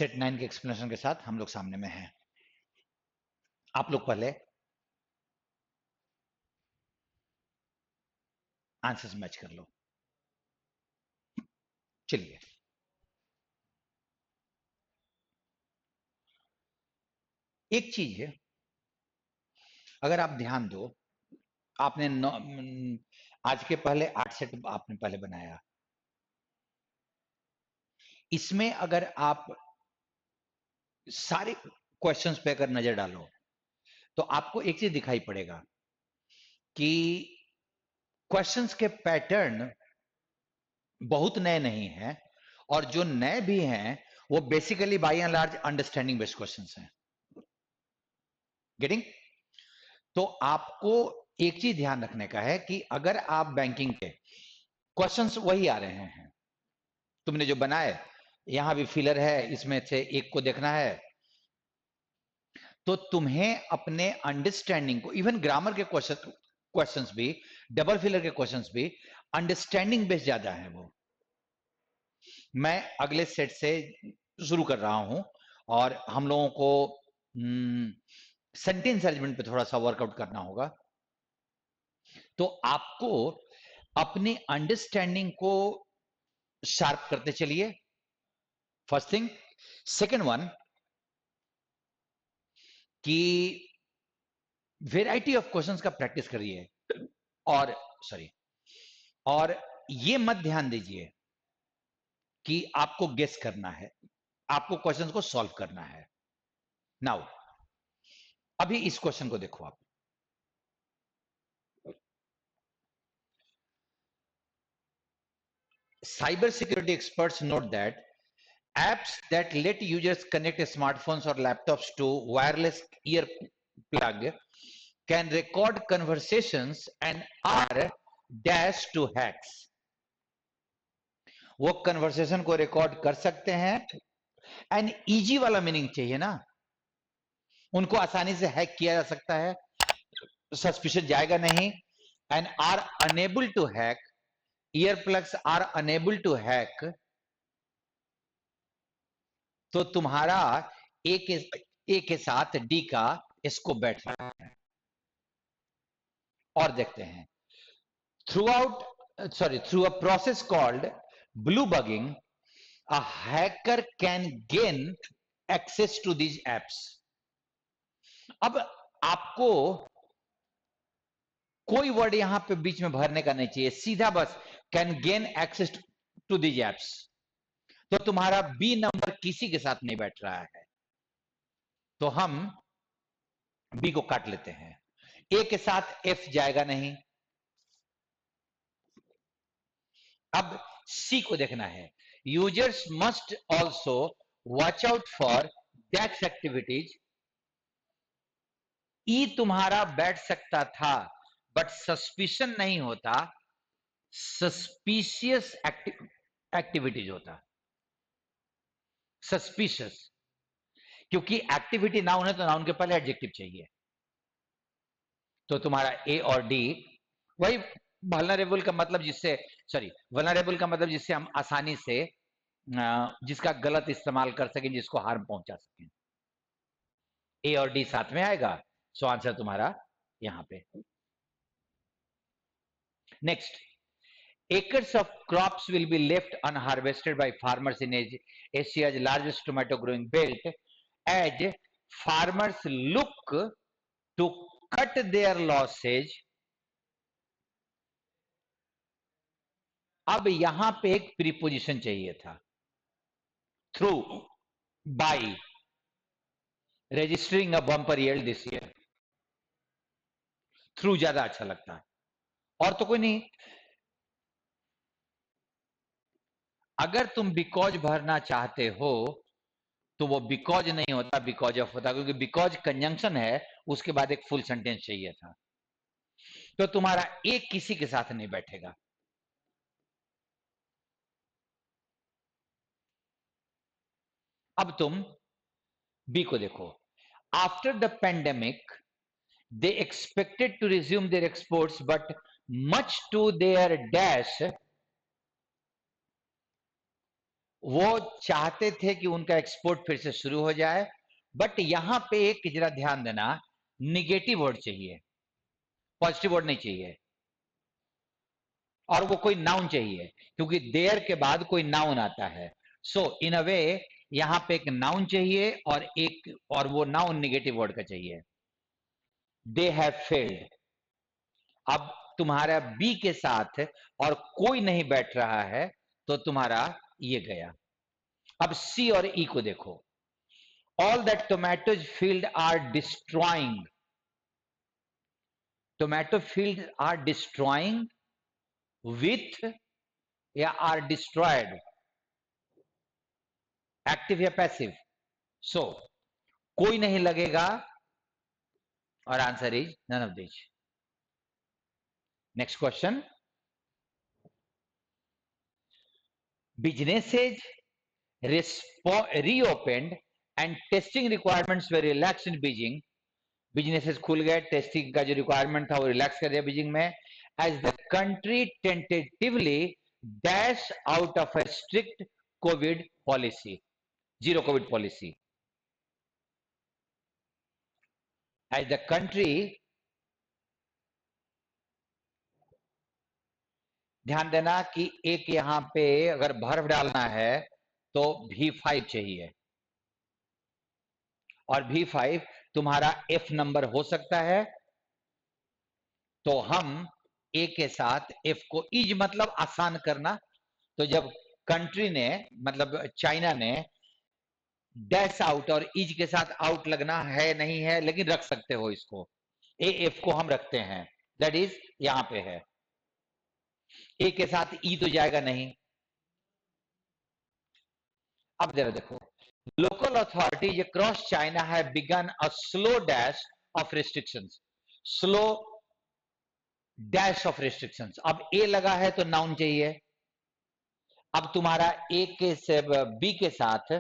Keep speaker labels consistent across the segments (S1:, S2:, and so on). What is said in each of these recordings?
S1: Set 9 के explanation के साथ हम लोग सामने में हैं। आप लोग पहले आंसर्स मैच कर लो। चलिए, एक चीज है, अगर आप ध्यान दो, आपने आज के पहले 8 सेट आपने पहले बनाया। इसमें अगर आप सारे क्वेश्चंस पे अगर नजर डालो तो आपको एक चीज दिखाई पड़ेगा कि क्वेश्चंस के पैटर्न बहुत नए नहीं हैं, और जो नए भी हैं वो basically bye and large understanding based questions हैं। गेटिंग? तो आपको एक चीज ध्यान रखने का है कि अगर आप बैंकिंग के क्वेश्चंस वही आ रहे हैं, तुमने जो बनाए, यहां भी फिलर है, इसमें से एक को देखना है, तो तुम्हें अपने अंडरस्टैंडिंग को, इवन ग्रामर के क्वेश्चंस भी, डबल फिलर के क्वेश्चंस भी अंडरस्टैंडिंग बेस्ड ज्यादा है। वो मैं अगले सेट से शुरू कर रहा हूं, और हम लोगों को सेंटेंस अरेंजमेंट पे थोड़ा सा वर्कआउट करना होगा। तो आपको अपनी अंडरस्टैंडिंग को शार्प करते चलिए, फर्स्ट थिंग। सेकंड वन, कि वेराइटी ऑफ क्वेश्चंस का प्रैक्टिस करिए, और सॉरी, और ये मत ध्यान दीजिए कि आपको गेस करना है, आपको क्वेश्चंस को सॉल्व करना है। नाउ अभी इस क्वेश्चन को देखो आप। Cyber security experts note that apps that let users connect smartphones or laptops to wireless earplug can record conversations and are dash to hacks. वो कन्वर्सेशन को रिकॉर्ड कर सकते हैं, एंड इजी वाला मीनिंग चाहिए ना, उनको आसानी से हैक किया जा सकता है, सस्पिशन जाएगा नहीं, and are unable to hack, ear plugs are unable to hack, तो तुम्हारा ए के साथ डी का इसको बैठ रहा है। और देखते हैं, through a process called blue bugging, a hacker can gain access to these apps. अब आपको कोई वर्ड यहां पे बीच में भरने का नहीं चाहिए, सीधा बस can gain access to these apps. तो तुम्हारा बी नंबर किसी के साथ नहीं बैठ रहा है, तो हम बी को काट लेते हैं। ए के साथ एफ जाएगा नहीं। अब सी को देखना है, users must also watch out for decks activities. E तुम्हारा बैठ सकता था, बट सस्पिशन नहीं होता, सस्पिशियस एक्टिविटीज होता, सस्पिशियस, क्योंकि एक्टिविटी नाउन है तो नाउन के पहले एडजेक्टिव चाहिए। तो तुम्हारा ए और डी वही वल्नरेबल का मतलब, जिससे वल्नरेबल का मतलब जिससे हम आसानी से जिसका गलत इस्तेमाल कर सकें, जिसको हार्म पहुंचा सकें, ए और डी साथ में आएगा। सो आंसर तुम्हारा यहां पे। Next, acres of crops will be left unharvested by farmers in Asia's largest tomato growing belt as farmers look to cut their losses. अब यहां पे एक प्रीपोजिशन चाहिए था, through, by, registering a bumper yield this year. Through ज्यादा अच्छा लगता है, और तो कोई नहीं। अगर तुम बिकॉज भरना चाहते हो तो वो बिकॉज नहीं होता, बिकॉज ऑफ होता, क्योंकि बिकॉज कंजंक्शन है, उसके बाद एक फुल सेंटेंस चाहिए था। तो तुम्हारा एक किसी के साथ नहीं बैठेगा। अब तुम बी को देखो, after the pandemic they expected to resume their exports but much to their dash वो चाहते थे कि उनका एक्सपोर्ट फिर से शुरू हो जाए, बट यहां पे एक जरा ध्यान देना, निगेटिव वर्ड चाहिए, पॉजिटिव वर्ड नहीं चाहिए, और वो कोई नाउन चाहिए, क्योंकि देयर के बाद कोई नाउन आता है। सो इन अ वे यहां पे एक नाउन चाहिए, और वो नाउन निगेटिव वर्ड का चाहिए। They have failed. अब तुम्हारा बी के साथ और कोई नहीं बैठ रहा है, तो तुम्हारा ये गया। अब सी और ई को देखो। All that tomatoes field are destroying. Tomato field are destroying with या आर डिस्ट्रॉयड, एक्टिव या पैसिव? सो कोई नहीं लगेगा, और answer is none of this. Next question. Businesses reopened and testing requirements were relaxed in Beijing. Businesses खुल गए, testing का जो रिक्वायरमेंट था वो रिलैक्स कर दिया बीजिंग में, as the country tentatively dash out of a strict covid policy, zero covid policy. As the country, ध्यान देना कि एक यहां पे अगर भर्व डालना है तो V5 चाहिए, और V5 तुम्हारा F नंबर हो सकता है, तो हम ए के साथ एफ को, इज मतलब आसान करना, तो जब कंट्री ने मतलब चाइना ने डैश आउट, और इज के साथ आउट लगना है नहीं है, लेकिन रख सकते हो इसको, ए एफ को हम रखते हैं, दैट इज यहां पे है। ए के साथ ई तो जाएगा नहीं। अब जरा देखो, local authorities across China have begun a slow dash of restrictions, slow dash of restrictions. अब ए लगा है तो नाउन चाहिए। अब तुम्हारा ए के से बी के साथ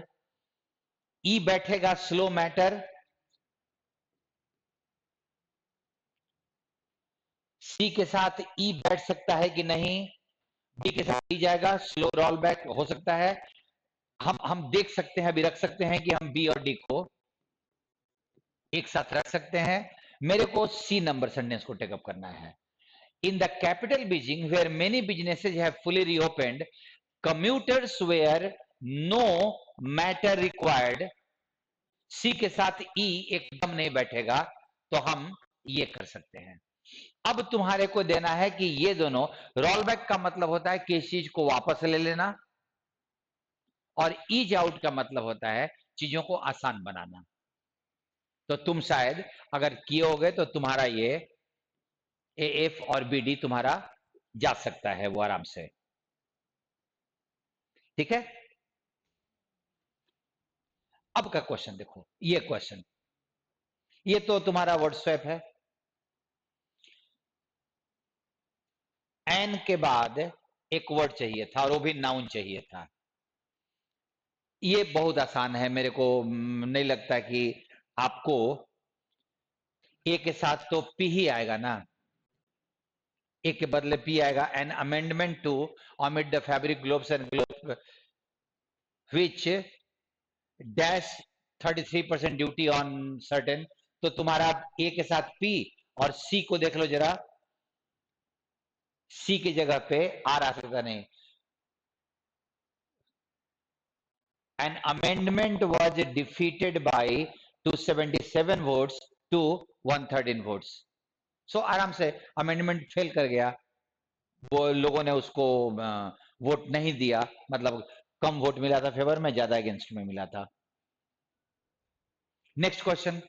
S1: ई बैठेगा, स्लो मैटर। सी के साथ ई बैठ सकता है कि नहीं? डी के साथ ई जाएगा, स्लो रोल बैक हो सकता है। हम देख सकते हैं, अभी रख सकते हैं कि हम बी और डी को एक साथ रख सकते हैं। मेरे को सी नंबर सेंटेंस को टेकअप करना है। In the capital Beijing where many businesses have fully reopened, commuters were no matter required. C के साथ ई एकदम नहीं बैठेगा, तो हम ये कर सकते हैं। अब तुम्हारे को देना है कि ये दोनों, रोल बैक का मतलब होता है कि इस चीज को वापस ले लेना, और ईज आउट का मतलब होता है चीजों को आसान बनाना। तो तुम शायद अगर किए होगे तो तुम्हारा ये ए एफ और बी डी तुम्हारा जा सकता है वो आराम से। ठीक है, अब का क्वेश्चन देखो, ये क्वेश्चन, ये तो तुम्हारा वर्ड स्वैप है। एन के बाद एक वर्ड चाहिए था, और वो भी नाउन चाहिए था। ये बहुत आसान है, मेरे को नहीं लगता कि आपको, ए के साथ तो पी ही आएगा ना, ए के बदले पी आएगा। An amendment to omit the fabric globes and globe which dash 33% duty on certain. तो तुम्हारा ए के साथ पी, और सी को देख लो जरा, सी की जगह पे आर आ सकता नहीं। An amendment was defeated by 277 votes to 113 votes. So आराम से अमेंडमेंट फेल कर गया, वो लोगों ने उसको वोट नहीं दिया, मतलब कम वोट मिला था फेवर में, ज्यादा अगेंस्ट में मिला था। नेक्स्ट क्वेश्चन,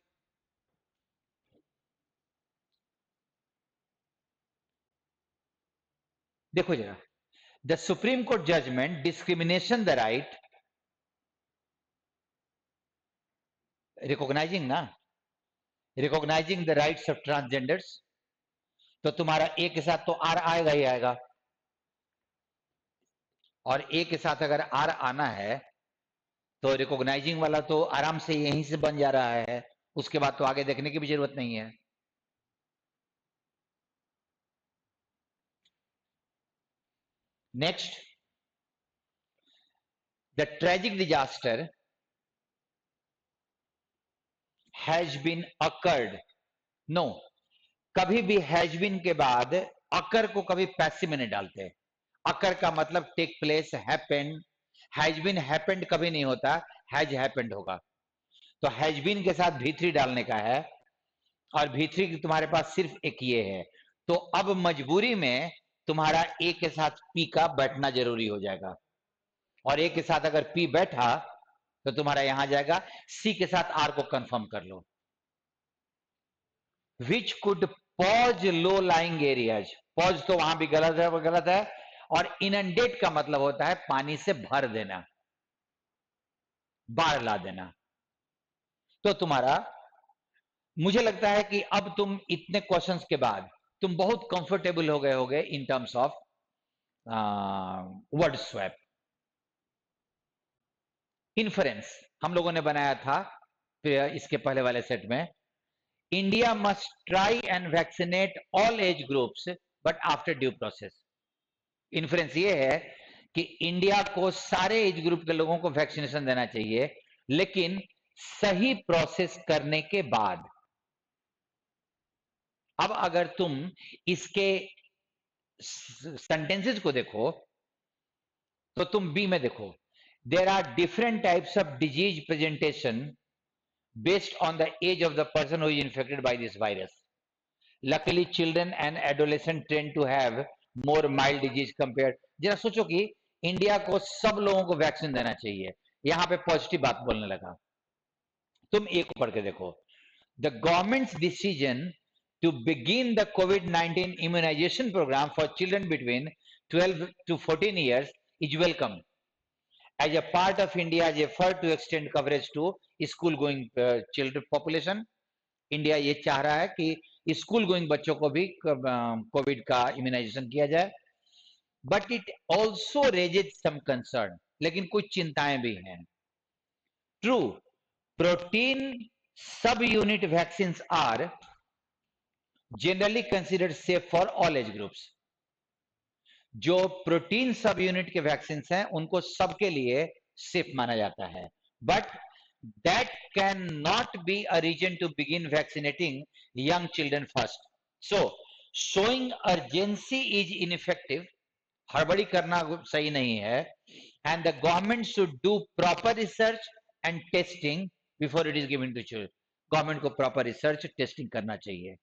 S1: देखो जरा, the Supreme Court judgement discrimination the right, recognising ना, recognising the rights of transgenders. तो तुम्हारा ए के साथ तो आर आएगा ही आएगा, और ए के साथ अगर आर आना है तो रिकॉग्नाइजिंग वाला तो आराम से यहीं से बन जा रहा है, उसके बाद तो आगे देखने की भी जरूरत नहीं है। Next, the tragic disaster has been occurred, no, कभी भी हैज बीन के बाद अकर को कभी पैसिव में नहीं डालते। अकर का मतलब take place, happened, has been happened कभी नहीं होता, हैज हैपेंड होगा। तो हैज बीन के साथ भी3 डालने का है, और भी3 तुम्हारे पास सिर्फ एक ये है, तो अब मजबूरी में तुम्हारा ए के साथ पी का बैठना जरूरी हो जाएगा, और ए के साथ अगर पी बैठा तो तुम्हारा यहां जाएगा। सी के साथ आर को कंफर्म कर लो, which could pose low lying areas. Pose तो वहां भी गलत है, वो गलत है। और इनंडेट का मतलब होता है पानी से भर देना, बाढ़ ला देना। तो तुम्हारा, मुझे लगता है कि अब तुम इतने क्वेश्चंस के बाद तुम बहुत कंफर्टेबल हो गए होगे in terms of word swap. Inference हम लोगों ने बनाया था इसके पहले वाले सेट में, India must try and vaccinate all age groups but after due process. Inference ये है कि इंडिया को सारे एज ग्रुप के लोगों को वैक्सीनेशन देना चाहिए, लेकिन सही प्रोसेस करने के बाद। अब अगर तुम इसके सेंटेंसेस को देखो तो तुम बी में देखो, there are different types of disease presentation based on the age of the person who is infected by this virus. Luckily, children and adolescents tend to have more mild disease compared. जरा सोचो कि India को सब लोगों को vaccine देना चाहिए, यहां पे पॉजिटिव बात बोलने लगा। तुम एक पढ़ के देखो, the governments decision to begin the COVID-19 immunization program for children between 12 to 14 years is welcome as a part of India's effort to extend coverage to school going children population. India ये चाह रहा है कि school going बच्चों को भी Covid का immunization किया जाए, but it also raises some concern, लेकिन कुछ चिंताएं भी हैं। True, protein subunit vaccine are generally considered safe for all age groups. जो प्रोटीन सब यूनिट के वैक्सीन हैं उनको सबके लिए सेफ माना जाता है, but that cannot be a reason to begin vaccinating young children first. So, showing urgency is ineffective. हड़बड़ी करना सही नहीं है, and the government should do proper research and testing before it is given to children. Government को proper research testing करना चाहिए,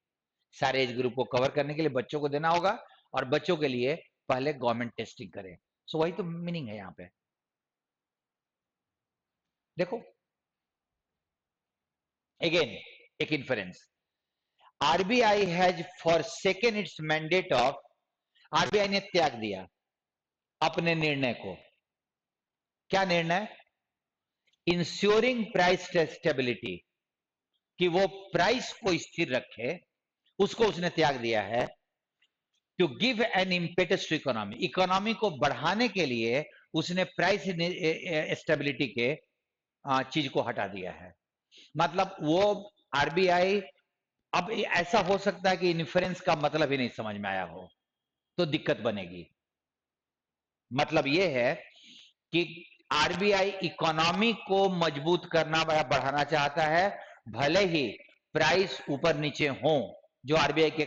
S1: सारे age group को कवर करने के लिए बच्चों को देना होगा, और बच्चों के लिए पहले गवर्नमेंट टेस्टिंग करे। सो वही तो मीनिंग है यहां पे। देखो अगेन एक inference, RBI has forsaken it's mandate of, RBI ने त्याग दिया अपने निर्णय को। क्या निर्णय? इंश्योरिंग प्राइस स्टेबिलिटी, कि वो प्राइस को स्थिर रखे, उसको उसने त्याग दिया है। To give an impetus to economy, economy को बढ़ाने के लिए उसने प्राइस स्टेबिलिटी के चीज को हटा दिया है। मतलब वो आरबीआई, अब ऐसा हो सकता है कि इन्फ्रेंस का मतलब ही नहीं समझ में आया हो, तो दिक्कत बनेगी। मतलब ये है कि आरबीआई इकोनॉमी को मजबूत करना या बढ़ाना चाहता है, भले ही प्राइस ऊपर नीचे हो, जो आरबीआई के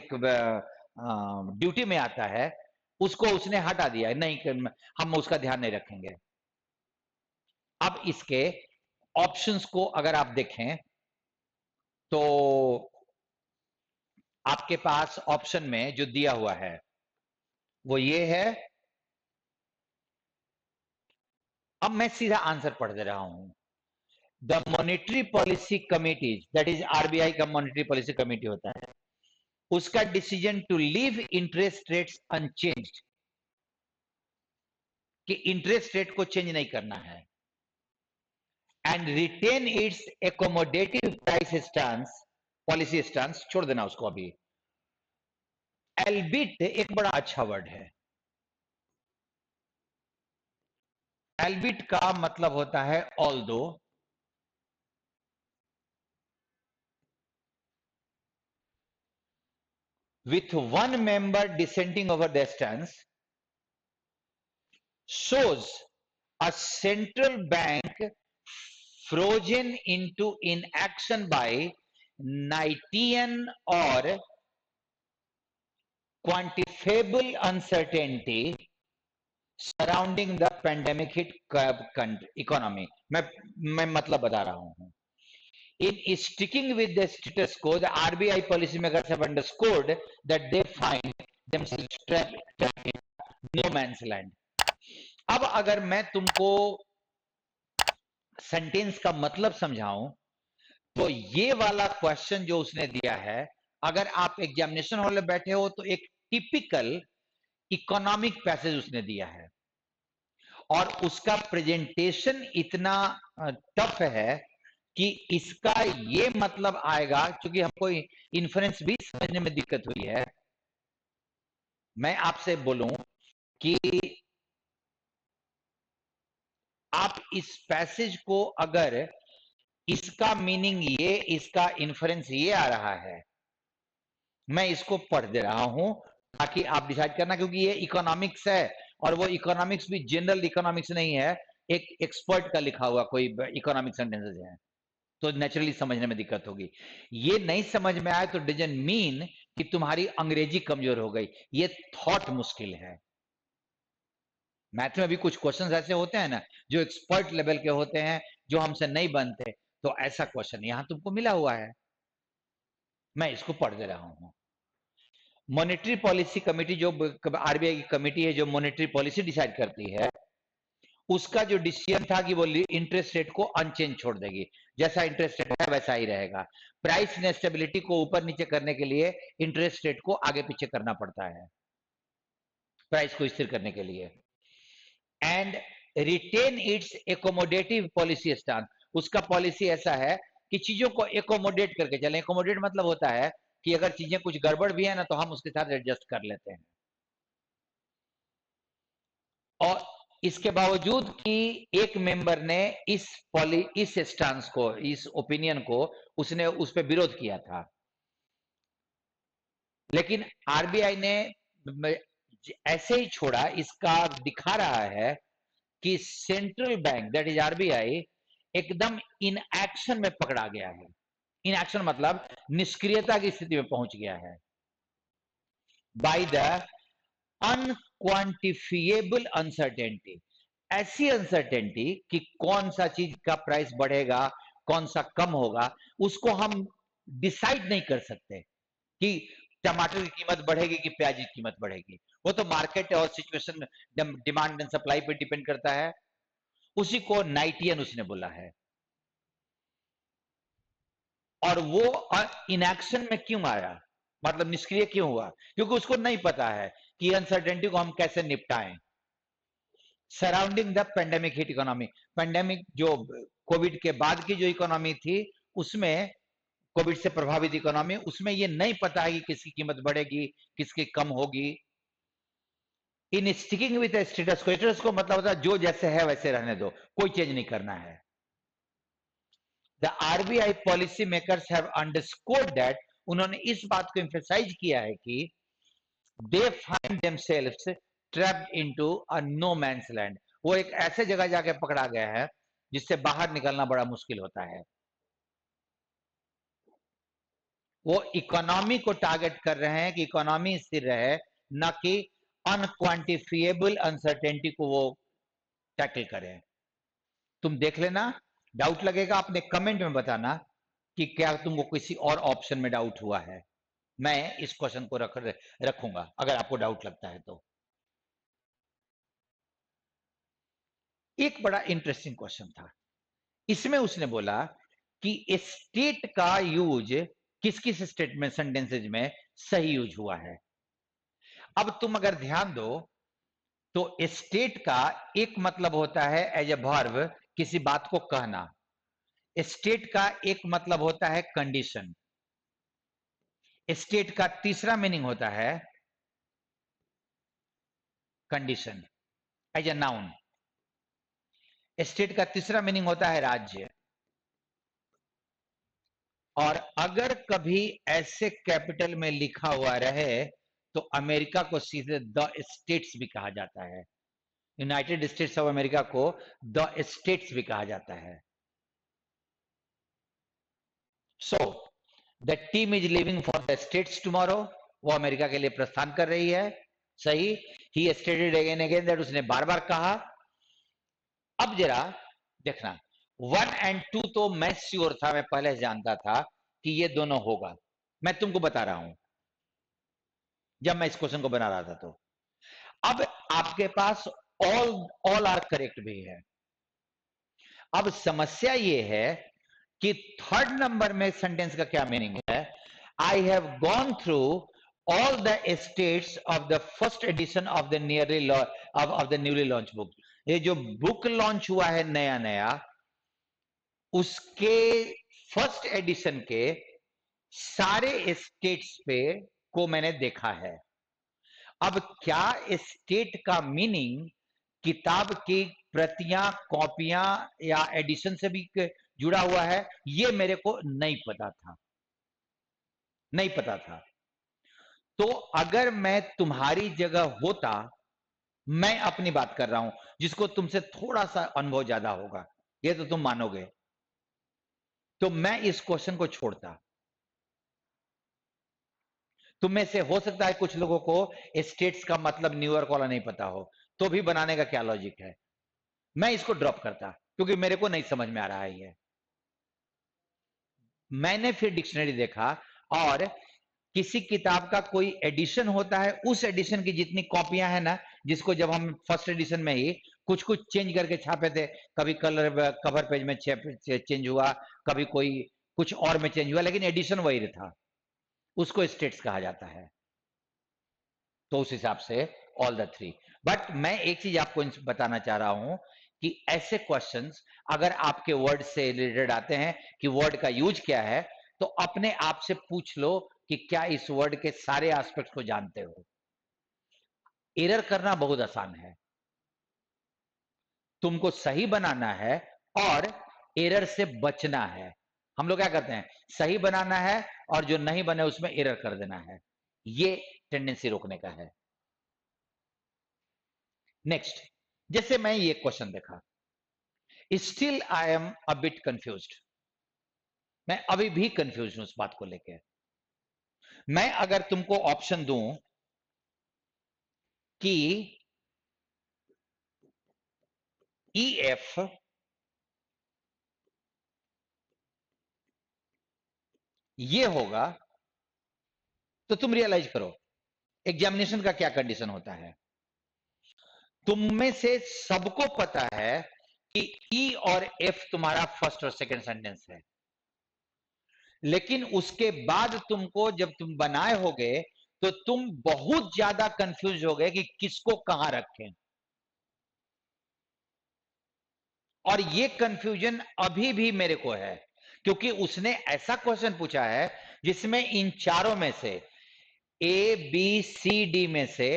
S1: ड्यूटी में आता है, उसको उसने हटा दिया है, नहीं हम उसका ध्यान नहीं रखेंगे। अब इसके ऑप्शंस को अगर आप देखें तो आपके पास ऑप्शन में जो दिया हुआ है वो ये है। अब मैं सीधा आंसर पढ़ दे रहा हूं। The monetary policy committees, that is RBI का मॉनेटरी पॉलिसी कमिटी होता है, उसका decision to leave interest rates unchanged, कि इंटरेस्ट रेट को चेंज नहीं करना है, and retain its accommodative price stance, policy stance छोड़ देना उसको अभी। एल्बिट एक बड़ा अच्छा वर्ड है, एल्बिट का मतलब होता है although, with one member dissenting over the stance, shows a central bank frozen into inaction by Knightian or quantifiable uncertainty surrounding the pandemic hit economy. मैं मतलब बता रहा हूं. In sticking with the status quo, the RBI policymakers have underscored that they find themselves trapped in no man's land. अब अगर मैं तुमको sentence का मतलब समझाऊं तो ये वाला क्वेश्चन जो उसने दिया है, अगर आप एग्जामिनेशन हॉल में बैठे हो तो एक टिपिकल इकोनॉमिक पैसेज उसने दिया है और उसका प्रेजेंटेशन इतना टफ है कि इसका ये मतलब आएगा, क्योंकि हमको इन्फ्रेंस भी समझने में दिक्कत हुई है. मैं आपसे बोलूं कि आप इस पैसेज को अगर इसका मीनिंग ये, इसका इन्फ्रेंस ये आ रहा है, मैं इसको पढ़ दे रहा हूं ताकि आप डिसाइड करना, क्योंकि ये इकोनॉमिक्स है और वो इकोनॉमिक्स भी जनरल इकोनॉमिक्स नहीं है, एक एक्सपर्ट का लिखा हुआ कोई इकोनॉमिक सेंटेंसेस है, तो नेचुरली समझने में दिक्कत होगी. ये नहीं समझ में आए तो डजंट मीन कि तुम्हारी अंग्रेजी कमजोर हो गई, ये थॉट मुश्किल है. मैथ में भी कुछ क्वेश्चंस ऐसे होते हैं ना जो एक्सपर्ट लेवल के होते हैं, जो हमसे नहीं बनते, तो ऐसा क्वेश्चन यहां तुमको मिला हुआ है, मैं इसको पढ़ दे रहा हूं. मॉनेटरी पॉलिसी कमेटी, जो आरबीआई की कमेटी है जो मॉनेटरी पॉलिसी डिसाइड करती है, उसका जो डिसीजन था कि वो इंटरेस्ट रेट को अनचेंज छोड़ देगी, जैसा इंटरेस्ट रेट है वैसा ही रहेगा. प्राइस स्टेबिलिटी को ऊपर नीचे करने के लिए इंटरेस्ट रेट को आगे पीछे करना पड़ता है, प्राइस को स्थिर करने के लिए. And retain its accommodative policy stance, उसका पॉलिसी ऐसा है कि चीजों को एकोमोडेट करके चले. एकोमोडेट मतलब होता है कि अगर चीजें कुछ गड़बड़ भी है ना तो हम उसके साथ एडजस्ट कर लेते हैं. और इसके बावजूद कि एक मेंबर ने इस स्टांस को, इस ओपिनियन को उसने उस पर विरोध किया था, लेकिन आरबीआई ने ऐसे ही छोड़ा. इसका दिखा रहा है कि central bank that is RBI एकदम इन एक्शन में पकड़ा गया है. इन एक्शन मतलब निष्क्रियता की स्थिति में पहुंच गया है बाय द अनक्वांटिफिएबल अनसर्टेनिटी. ऐसी अनसर्टेनिटी कि कौन सा चीज का प्राइस बढ़ेगा, कौन सा कम होगा, उसको हम डिसाइड नहीं कर सकते कि टमाटर की कीमत बढ़ेगी कि प्याज की कीमत बढ़ेगी. वो तो मार्केट और सिचुएशन, डिमांड एंड सप्लाई पे डिपेंड करता है. उसी को नाइटियन उसने बोला है. और वो इनएक्शन में क्यों आया, मतलब निष्क्रिय क्यों हुआ, क्योंकि उसको नहीं पता है कि अनसर्टेनिटी को हम कैसे निपटाएं. Surrounding the pandemic hit economy, pandemic जो कोविड के बाद की जो इकोनॉमी थी, उसमें कोविड से प्रभावित इकोनॉमी, उसमें ये नहीं पता है कि किसकी कीमत बढ़ेगी, किसकी कम होगी. इन स्टिकिंग विद स्टेटस को, स्टेटस को मतलब होता है जो जैसे है वैसे रहने दो, कोई चेंज नहीं करना है. The RBI policy makers have underscored that, उन्होंने इस बात को एम्फेसाइज किया है कि they find themselves trapped into a no man's land. वो एक ऐसे जगह जाके पकड़ा गया है जिससे बाहर निकलना बड़ा मुश्किल होता है. वो इकोनॉमी को टारगेट कर रहे हैं कि इकोनॉमी स्थिर रहे, न कि अनक्वांटिफिएबल अनसर्टेनिटी को वो टैकल करें. तुम देख लेना, डाउट लगेगा अपने कमेंट में बताना कि क्या तुमको किसी और ऑप्शन में डाउट हुआ है. मैं इस क्वेश्चन को रखूंगा अगर आपको डाउट लगता है तो. एक बड़ा इंटरेस्टिंग क्वेश्चन था. इसमें उसने बोला कि स्टेट का यूज किस किस स्टेटमेंट सेंटेंसेज में सही यूज हुआ है. अब तुम अगर ध्यान दो तो स्टेट का एक मतलब होता है एज ए वर्ब, किसी बात को कहना. स्टेट का एक मतलब होता है कंडीशन. स्टेट का तीसरा मीनिंग होता है condition as a noun. State का तीसरा मीनिंग होता है राज्य. और अगर कभी ऐसे कैपिटल में लिखा हुआ रहे तो अमेरिका को सीधे द स्टेट्स भी कहा जाता है. यूनाइटेड स्टेट्स ऑफ अमेरिका को द स्टेट्स भी कहा जाता है। So the team is living for the states tomorrow, वो अमेरिका के लिए प्रस्थान कर रही है। सही। ही स्टेटेड अगेन अगेन दैट, उसने बार बार कहा। अब जरा देखना, 1 और 2 तो मैं श्योर था, मैं पहले से जानता था कि ये दोनों होगा। मैं तुमको बता रहा हूं जब मैं इस क्वेश्चन को बना रहा था। तो अब आपके पास ऑल ऑल आर करेक्ट भी है। अब समस्या ये है कि थर्ड नंबर में सेंटेंस का क्या मीनिंग है। I have gone through all the states of the first edition of the newly launch book. ये जो बुक लॉन्च हुआ है नया नया, उसके फर्स्ट एडिशन के सारे स्टेट्स पे को मैंने देखा है। अब क्या स्टेट का मीनिंग किताब की प्रतियां, कॉपियां या एडिशन से भी जुड़ा हुआ है, ये मेरे को नहीं पता था, नहीं पता था। तो अगर मैं तुम्हारी जगह होता, मैं अपनी बात कर रहा हूं जिसको तुमसे थोड़ा सा अनुभव ज्यादा होगा, ये तो तुम मानोगे, तो मैं इस क्वेश्चन को छोड़ता। तुम में से हो सकता है कुछ लोगों को स्टेट्स का मतलब न्यूयॉर्क वाला नहीं पता हो, तो भी बनाने का क्या लॉजिक है। मैं इसको ड्रॉप करता क्योंकि मेरे को नहीं समझ में आ रहा है ये। मैंने फिर डिक्शनरी देखा, और किसी किताब का कोई एडिशन होता है, उस एडिशन की जितनी कॉपियां हैं ना, जिसको जब हम फर्स्ट एडिशन में ही कुछ कुछ चेंज करके छापे थे, कभी कलर कवर पेज में चेंज हुआ, कभी कोई कुछ और में चेंज हुआ, लेकिन एडिशन वही था, उसको स्टेट्स कहा जाता है। तो उस हिसाब से ऑल द थ्री। बट मैं एक चीज आपको बताना चाह रहा हूं कि ऐसे क्वेश्चंस अगर आपके वर्ड से रिलेटेड आते हैं कि वर्ड का यूज क्या है, तो अपने आप से पूछ लो कि क्या इस वर्ड के सारे एस्पेक्ट को जानते हो। एरर करना बहुत आसान है, तुमको सही बनाना है और एरर से बचना है। हम लोग क्या करते हैं, सही बनाना है और जो नहीं बने उसमें एरर कर देना है, ये टेंडेंसी रोकने का है। नेक्स्ट, जैसे मैं ये क्वेश्चन देखा, still I am a bit confused, मैं अभी भी कंफ्यूज हूं उस बात को लेकर। मैं अगर तुमको ऑप्शन दूं कि ई एफ ये होगा, तो तुम रियलाइज करो एग्जामिनेशन का क्या कंडीशन होता है। तुम में से सबको पता है कि ई और एफ तुम्हारा फर्स्ट और सेकंड सेंटेंस है, लेकिन उसके बाद तुमको जब तुम बनाए होगे तो तुम बहुत ज्यादा कंफ्यूज हो गए कि किसको कहां रखें। और ये कंफ्यूजन अभी भी मेरे को है, क्योंकि उसने ऐसा क्वेश्चन पूछा है जिसमें इन चारों में से, ए बी सी डी में से,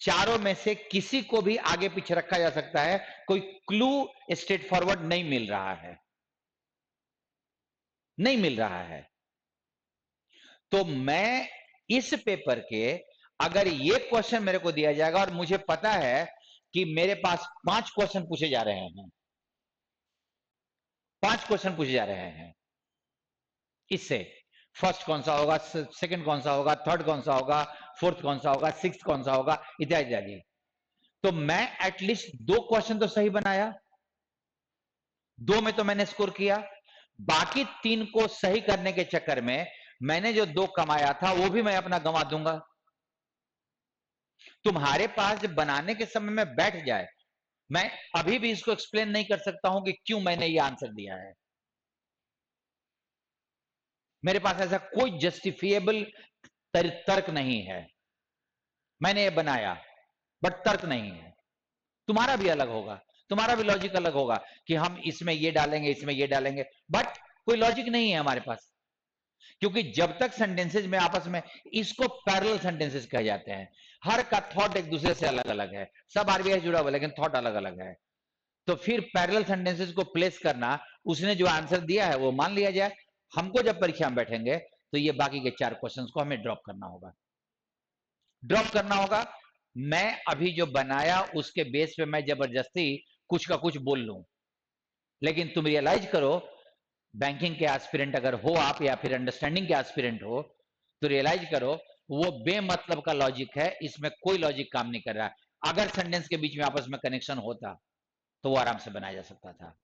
S1: चारों में से किसी को भी आगे पीछे रखा जा सकता है, कोई क्लू स्ट्रेट फॉरवर्ड नहीं मिल रहा है, नहीं मिल रहा है। तो मैं इस पेपर के, अगर ये क्वेश्चन मेरे को दिया जाएगा और मुझे पता है कि मेरे पास 5 क्वेश्चन पूछे जा रहे हैं, 5 क्वेश्चन पूछे जा रहे हैं, इससे फर्स्ट कौन सा होगा, सेकंड कौन सा होगा, थर्ड कौन सा होगा, फोर्थ कौन सा होगा, सिक्स्थ कौन सा होगा, इत्यादि इत्यादि, तो मैं एटलीस्ट 2 क्वेश्चन तो सही बनाया, 2 में तो मैंने स्कोर किया। बाकी 3 को सही करने के चक्कर में मैंने जो 2 कमाया था वो भी मैं अपना गंवा दूंगा। तुम्हारे पास जब बनाने के समय में बैठ जाए, मैं अभी भी इसको एक्सप्लेन नहीं कर सकता हूं कि क्यों मैंने ये आंसर दिया है। मेरे पास ऐसा कोई जस्टिफिएबल तर्क नहीं है। मैंने ये बनाया बट तर्क नहीं है। तुम्हारा भी अलग होगा, तुम्हारा भी लॉजिक अलग होगा कि हम इसमें ये डालेंगे, इसमें ये डालेंगे, बट कोई लॉजिक नहीं है हमारे पास। क्योंकि जब तक सेंटेंसेज में आपस में, इसको पैरेलल सेंटेंसेस कहे जाते हैं, हर का थॉट एक दूसरे से अलग अलग है, सब आरबीआई जुड़ा हुआ लेकिन थॉट अलग अलग है। तो फिर पैरेलल सेंटेंसेस को प्लेस करना, उसने जो आंसर दिया है वो मान लिया जाए। हमको जब परीक्षा में बैठेंगे तो ये बाकी के 4 क्वेश्चंस को हमें ड्रॉप करना होगा, ड्रॉप करना होगा। मैं अभी जो बनाया उसके बेस पे मैं जबरदस्ती कुछ का कुछ बोल लूं, लेकिन तुम रियलाइज करो, बैंकिंग के एस्पिरेंट अगर हो आप या फिर अंडरस्टैंडिंग के एस्पिरेंट हो, तो रियलाइज करो वो बेमतलब का लॉजिक है, इसमें कोई लॉजिक काम नहीं कर रहा है। अगर सेंटेंस के बीच में आपस में कनेक्शन होता तो वो आराम से बनाया जा सकता था।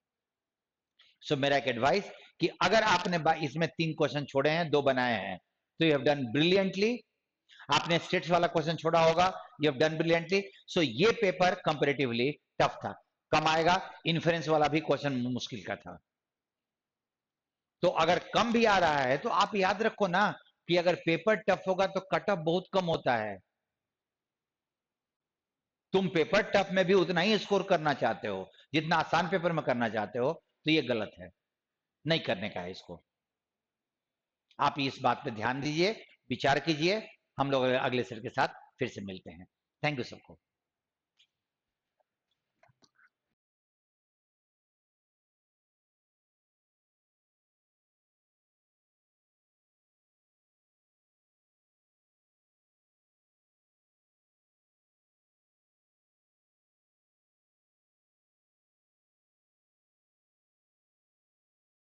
S1: सो मेरा एक एडवाइस कि अगर आपने इसमें 3 क्वेश्चन छोड़े हैं, 2 बनाए हैं, तो यू हैव डन ब्रिलियंटली। आपने स्टेट्स वाला क्वेश्चन छोड़ा होगा, यू हैव डन ब्रिलियंटली। सो ये पेपर कंपैरेटिवली टफ था, कम आएगा। इन्फ्रेंस वाला भी क्वेश्चन मुश्किल का था। तो अगर कम भी आ रहा है तो आप याद रखो ना कि अगर पेपर टफ होगा तो कट ऑफ बहुत कम होता है। तुम पेपर टफ में भी उतना ही स्कोर करना चाहते हो जितना आसान पेपर में करना चाहते हो, तो ये गलत है, नहीं करने का है इसको। आप इस बात पे ध्यान दीजिए, विचार कीजिए। हम लोग अगले सर के साथ फिर से मिलते हैं। थैंक यू सबको।